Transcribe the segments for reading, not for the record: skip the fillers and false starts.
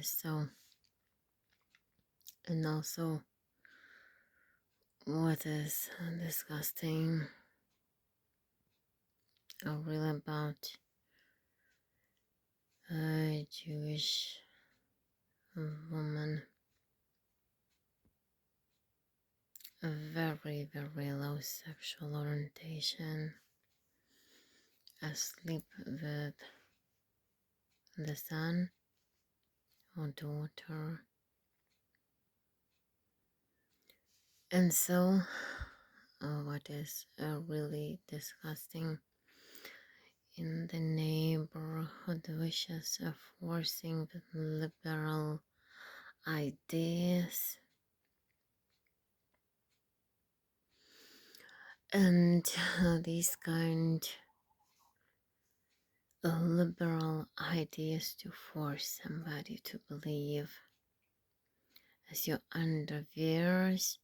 So, and also, what is disgusting, really about a Jewish woman, a very, very low sexual orientation, asleep with the son or daughter. And so, what is really disgusting in the neighborhood wishes of forcing with liberal ideas and these kind of liberal ideas to force somebody to believe as your underwears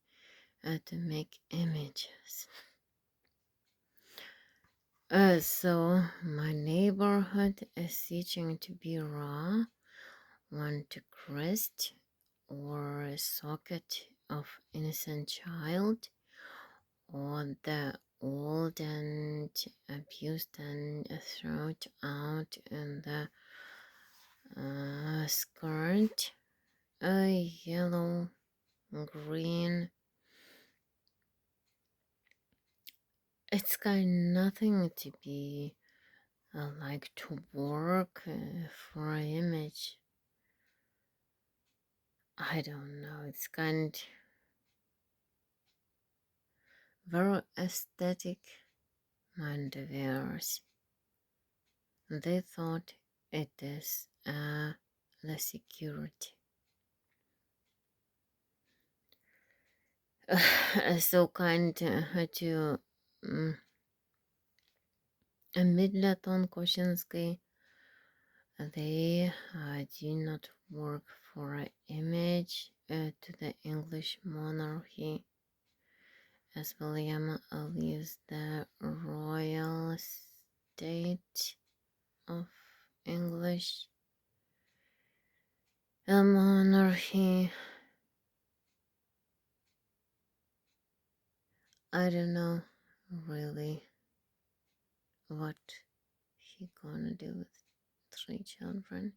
to make images. So my neighborhood is teaching to be raw, want to crest or a socket of innocent child, or the old and abused and thrown out in the skirt, yellow, green. It's got nothing to be like to work for an image. I don't know. It's kind very aesthetic underwears. They thought it is the security. So kind to Midleton Koshinsky. They do not work for an image to the English monarchy, as William leaves the royal state of English monarchy. I don't know really what he gonna do with 3 children.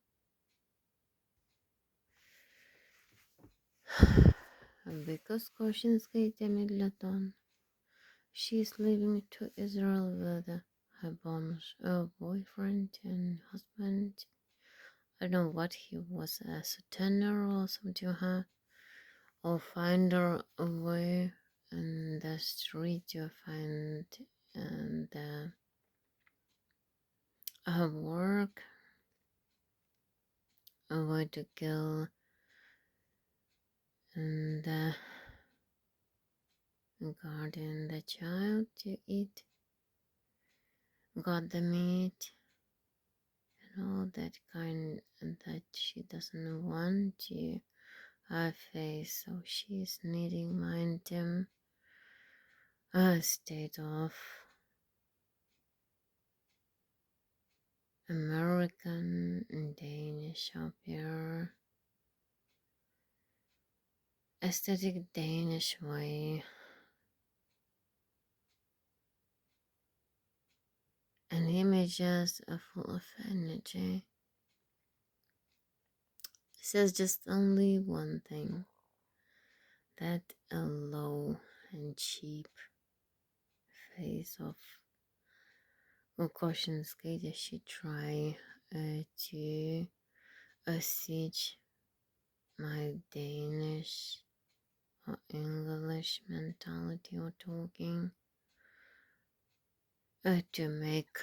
Because Koshinsky Midleton, she's leaving to Israel with her boyfriend and husband. I don't know what he was, as a tenor or something, or find her a way in the street to find and her work, a way to kill and garden the child to eat, got the meat and all that kind that she doesn't want to face, so she's needing mind them a state of American and Danish au pair, aesthetic Danish way, and images are full of energy. It says just only one thing, that a low and cheap face of caution skater should try to siege my Danish or English mentality or talking to make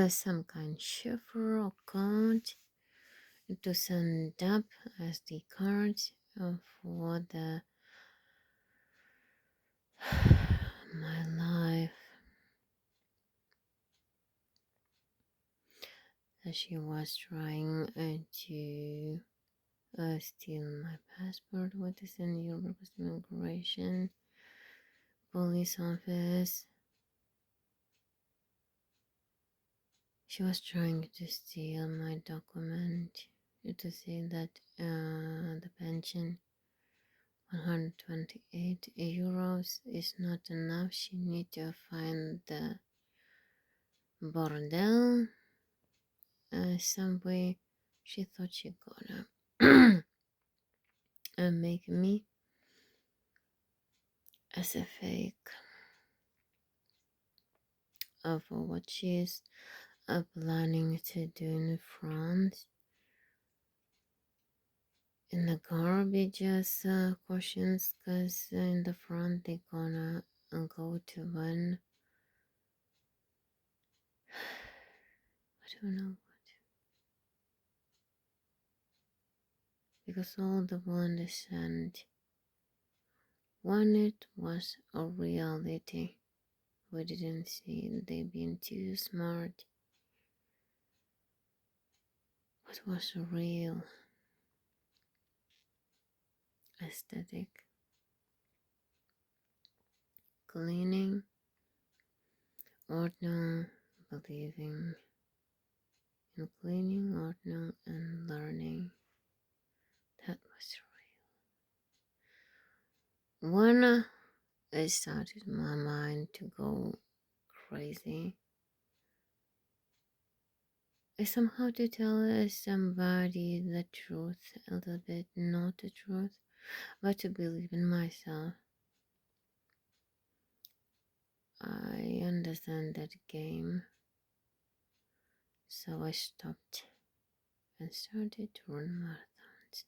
some kind of shifter or code to send up as the cards for the my life. She was trying to steal my passport. What is in Europe immigration police office? She was trying to steal my document to say that the pension 128 euros is not enough. She need to find the bordel some way. She thought she gonna make me as a fake of what she's planning to do in France. In the garbage questions, cause in the front they gonna go to one. I don't know what, because all the one they sent when it was a reality. We didn't see they being too smart. What was real aesthetic? Cleaning, ordinal, believing in cleaning, ordinal, and learning. That was real. When I started my mind to go crazy, I somehow to tell somebody the truth, a little bit, not the truth, but to believe in myself. I understand that game, so I stopped and started to run marathons.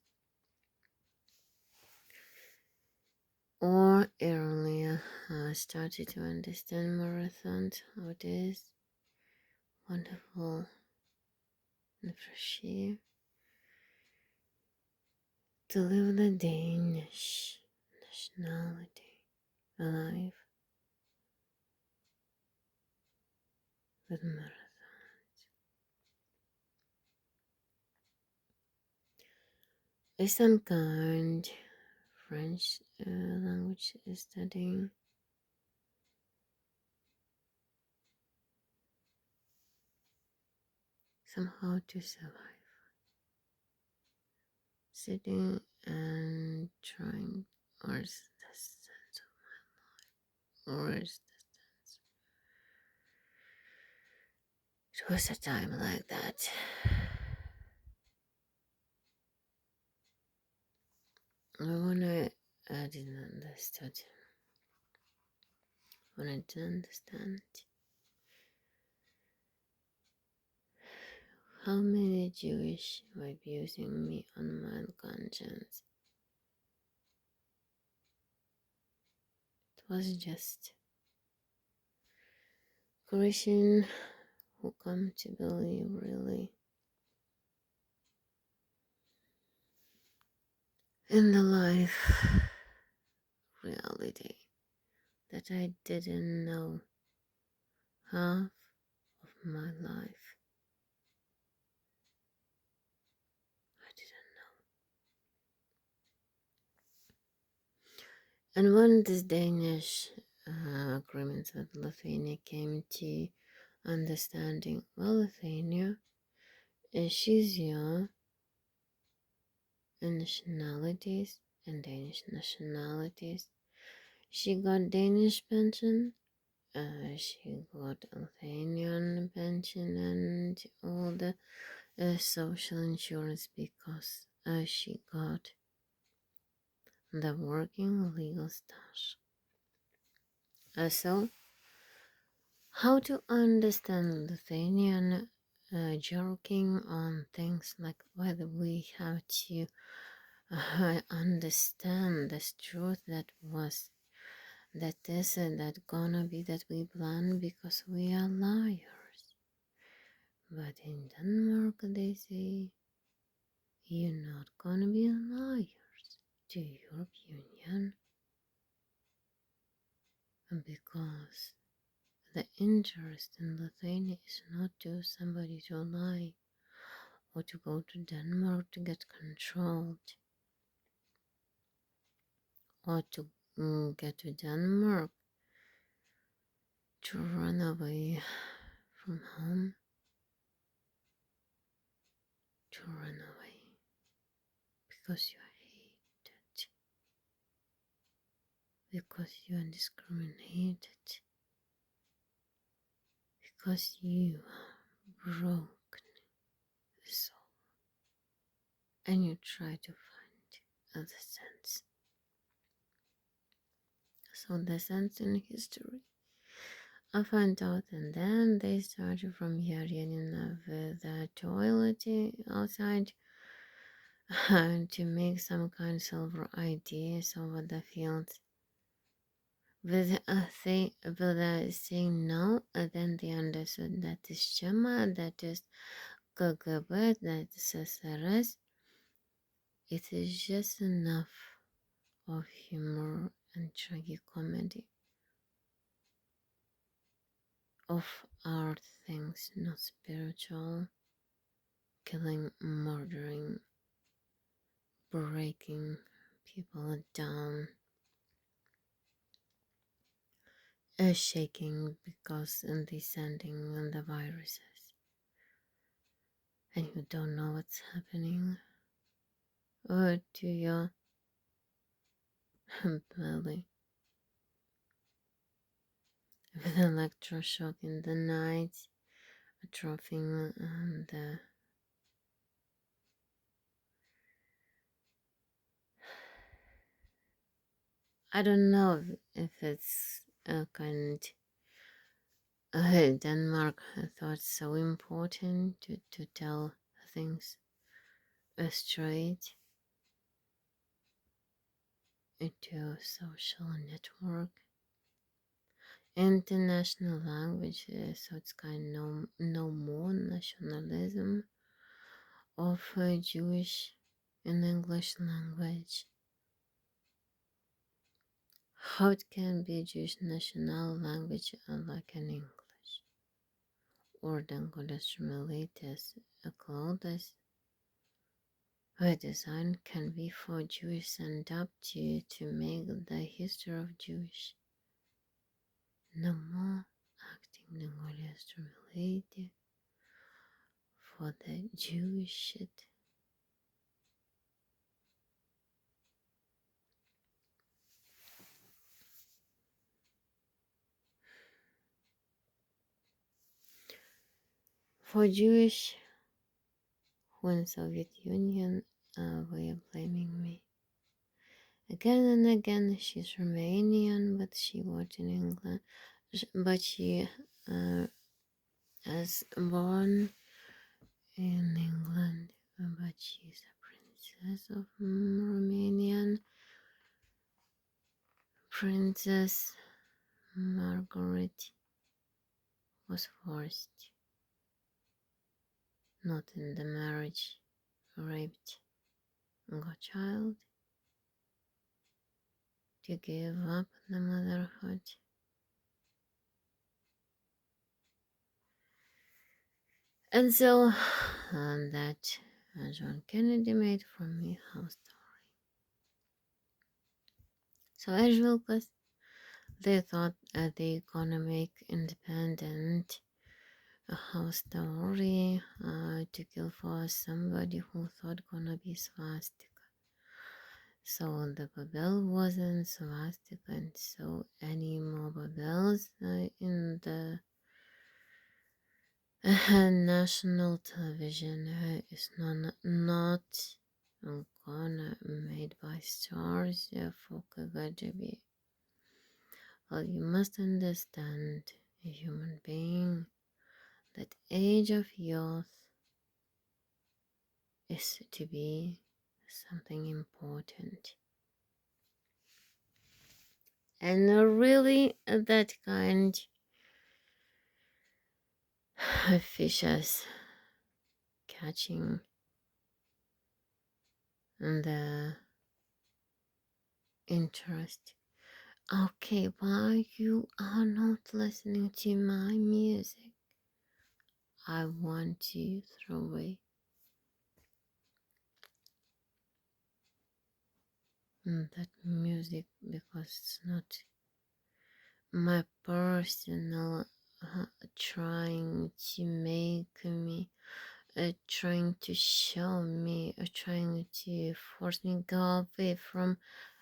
Or earlier, I started to understand marathons, how it is wonderful and fresh air to live the Danish nationality alive with marathon. Some kind French language studying. Somehow to survive. Sitting and trying, or is the sense of, or is the sense. It was a time like that. When I didn't understand, when I didn't understand how many Jewish were abusing me on my conscience. It was just Christian who come to believe really in the life reality that I didn't know half of my life. I didn't know. And when this Danish agreement with Lithuania came to understanding, well, Lithuania is she's young in nationalities and Danish nationalities. She got Danish pension, she got Lithuanian pension and all the social insurance because she got the working legal status. So, how to understand Lithuanian joking on things like whether we have to understand this truth that was that is that gonna be that we plan because we are liars. But in Denmark they say you're not gonna be liars to European Union because the interest in Lithuania is not to somebody to lie or to go to Denmark to get controlled or to get to Denmark to run away from home. to run away because you are hated, because you are discriminated, because you are broken soul, and you try to find the sense. So the sense in history, I found out, and then they started from hearing with the toilet outside to make some kind of silver ideas over the fields. With saying no, then they understood that is Shema, that is KGB, that is SRS. It is just enough of humor and tragicomedy of art things, not spiritual, killing, murdering, breaking people down, shaking because and descending on the viruses, and you don't know what's happening, or to your belly with electroshock in the night, dropping the I don't know if it's a kind Denmark thought so important to tell things straight into social network. International language, so it's kind of no more nationalism of Jewish in English language. How it can be Jewish national language like an English, or then clothes her design can be for Jewish and up to make the history of Jewish. No more acting the for the Jewish shit. For Jewish, when Soviet Union were blaming me. Again and again, she's Romanian, but she worked in England. But she was born in England, but she's a princess of Romanian. Princess Margaret was forced, not in the marriage, raped, got child, to give up the motherhood. And so that John Kennedy made from me house story. So as well, because they thought they gonna make independent a house story to kill for somebody who thought gonna be swastika. So the Babel wasn't swastika, and so any more Babels in the national television is not gonna made by stars for KGB. Well, you must understand, a human being, that age of youth is to be something important. And really that kind of fishes catching the interest. Okay, while you are not listening to my music, I want to throw away that music because it's not my personal trying to make me trying to show me, trying to force me go away from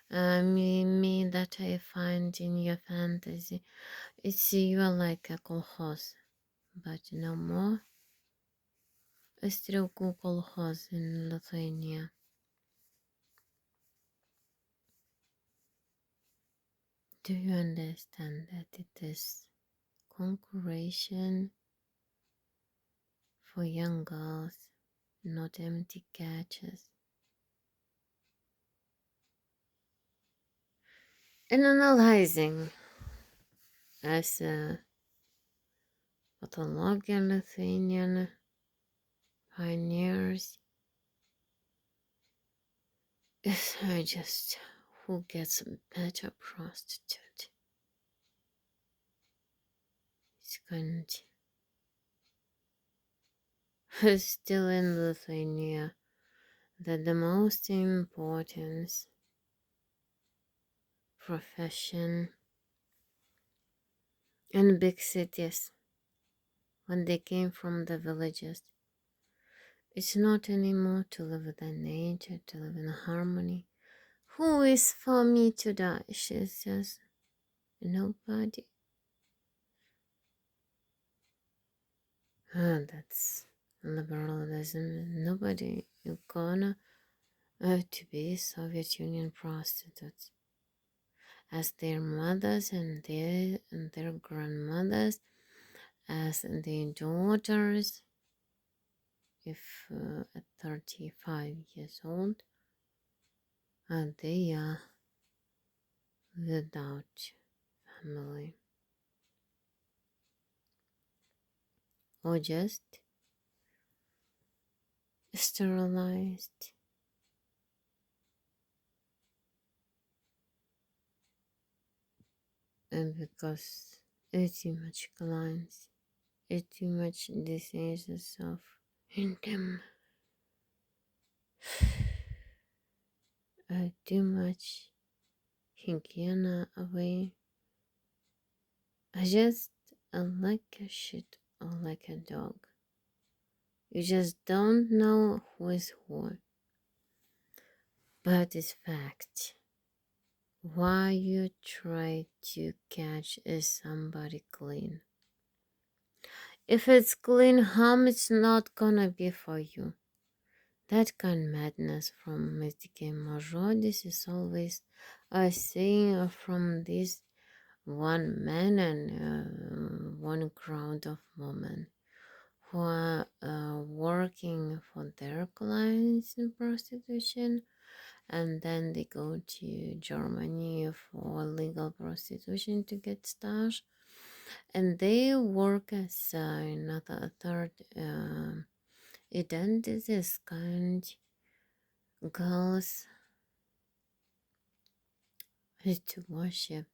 me that I find in your fantasy. It's you are like a kolkhoz, but no more. A striukų kolkhoz in Lithuania. Do you understand that it is concurration for young girls, not empty catches? And analyzing as a pathologian Lithuanian pioneers is just who gets a better prostitute. It's going to still in Lithuania that the most important profession in big cities when they came from the villages. It's not anymore to live with the nature, to live in harmony. Who is for me to die? She says, nobody. That's liberalism. Nobody is gonna to be Soviet Union prostitutes as their mothers and their grandmothers, as their daughters. If at 35 years old, they are without family or just sterilized. And because too much glands, too much diseases of in them, too much hygiene away. I just like a shit or like a dog. You just don't know who is who. But it's fact. Why you try to catch is somebody clean. If it's clean, harm it's not gonna be for you. That kind of madness from Mr. Major, this is always a saying from this one man and one crowd of women who are working for their clients in prostitution, and then they go to Germany for legal prostitution to get stash, and they work as another third identities kind girls to worship.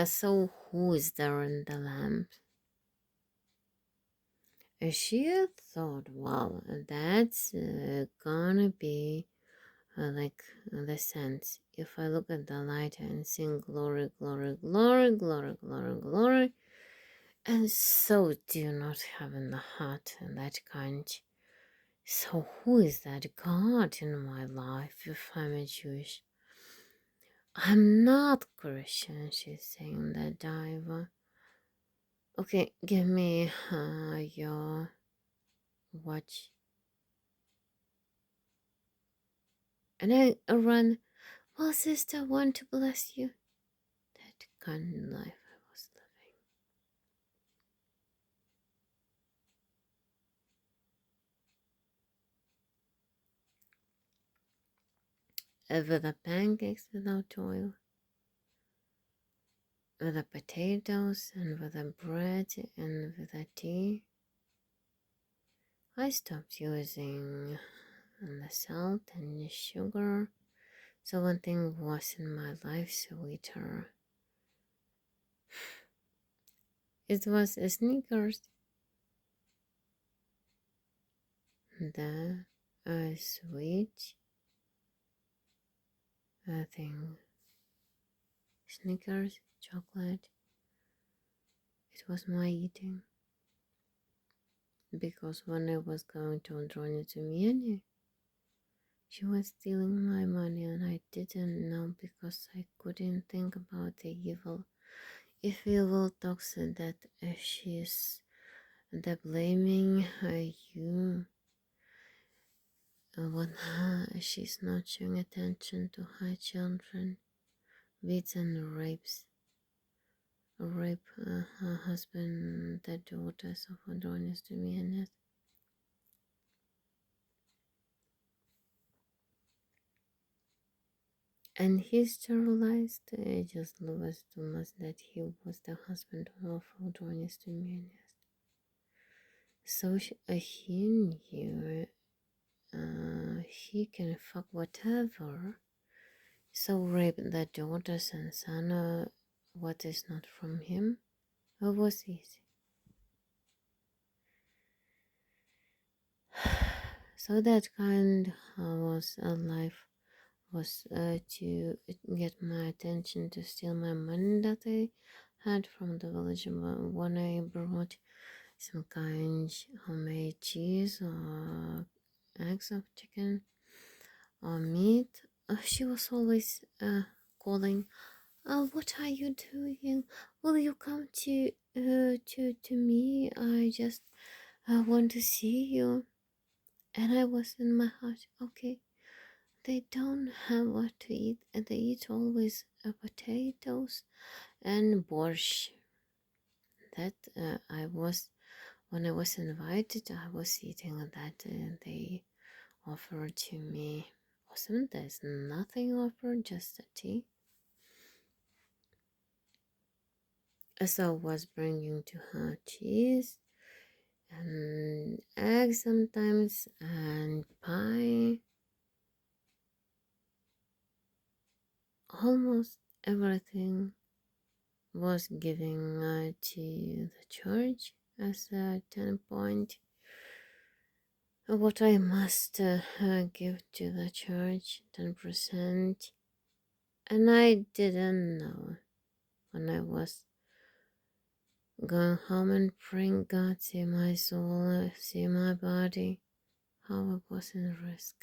So who is there in the lamp? She thought, wow, that's gonna be like the sense. If I look at the light and sing glory, glory, glory, glory, glory, glory, and so do not have in the heart and that kind. So who is that God in my life if I'm a Jewish? I'm not Christian, she's saying that diver. Okay, give me your watch. And I run, well, sister, want to bless you. That kind of life I was living. With the pancakes without oil, with the potatoes and with the bread and with the tea. I stopped using the salt and the sugar. So one thing was in my life sweeter. It was a Snickers. The sweet thing. Snickers, chocolate. It was my eating. because when I was going to join it to Miani, she was stealing my money and I didn't know because I couldn't think about the evil. If evil talks that she's the blaming you when she's not showing attention to her children, beats and rape her husband, the daughters of Adonis to me and he sterilized just Louis Thomas that he was the husband of Adonis to me. So he knew he can fuck whatever. So rape the daughters and son, what is not from him, it was easy. So that kind was a life was to get my attention to steal my money that I had from the village when I brought some kind homemade cheese or eggs of chicken or meat. She was always calling, what are you doing? Will you come to me? I just want to see you. And I was in my heart, okay, they don't have what to eat, and they eat always potatoes and borscht. That I was, when I was invited, I was eating that they offered to me. Wasn't there's nothing offered, just a tea. So I was bringing to her cheese and eggs sometimes and pie. Almost everything was giving to the church as a 10 point. What I must give to the church, 10%. And I didn't know when I was going home and praying, God, see my soul, see my body, how I was in risk.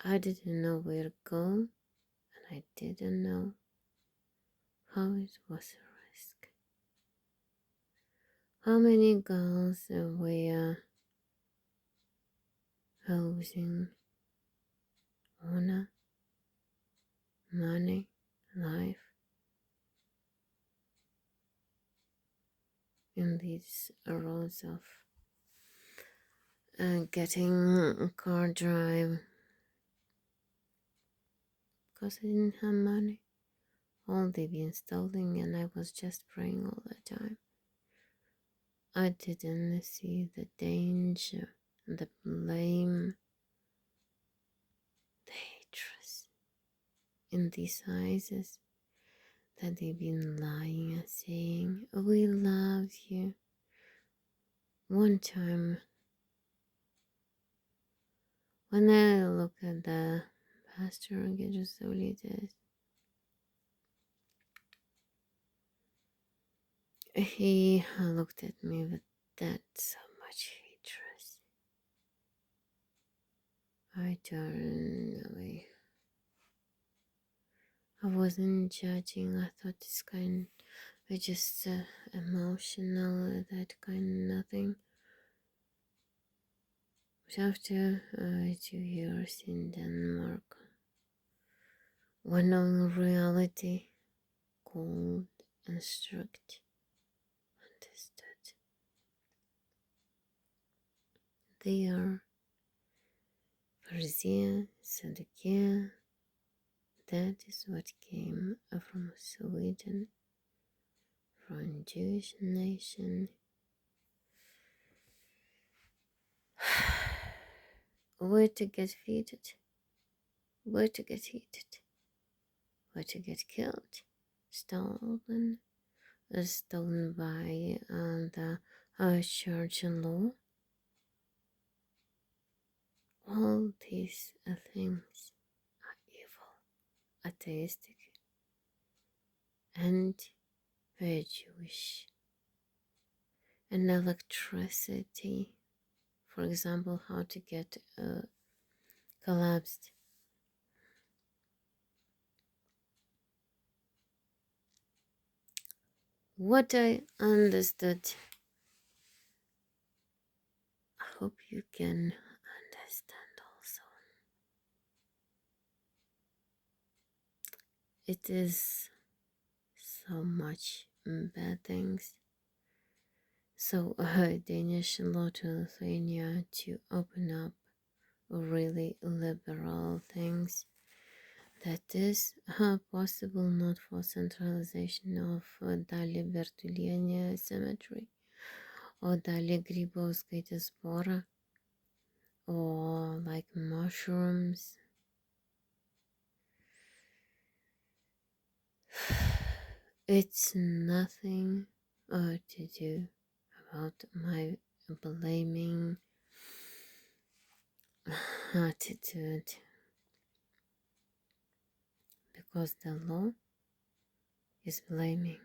I didn't know where to go, and I didn't know how it was a risk. How many girls were losing honor, money, life in these roads of getting a car drive because I didn't have money. All they been stealing, and I was just praying all the time. I didn't see the danger, the blame, the hatred in these eyes that they've been lying and saying, we love you. One time, when I look at the pastor, he looked at me with that so much hatred. I turned away. I wasn't judging. I thought this kind was just emotional, that kind of nothing. But after 2 years in Denmark, when knowing reality, cold and strict, understood. They are Persia, Sadukia. That is what came from Sweden, from Jewish nation. Where to get feeded, where to get heated, where to get killed, stolen, stolen by the church and law. All these things are evil, atheistic, and we're Jewish. And electricity, for example, how to get collapsed. What I understood, I hope you can understand also. It is so much bad things. So Danish law to Lithuania to open up really liberal things that is possible not for centralization of Dalį Bertulienė cemetery or Dalį Grybauskaitės porą or like mushrooms. It's nothing to do about my blaming attitude because the law is blaming.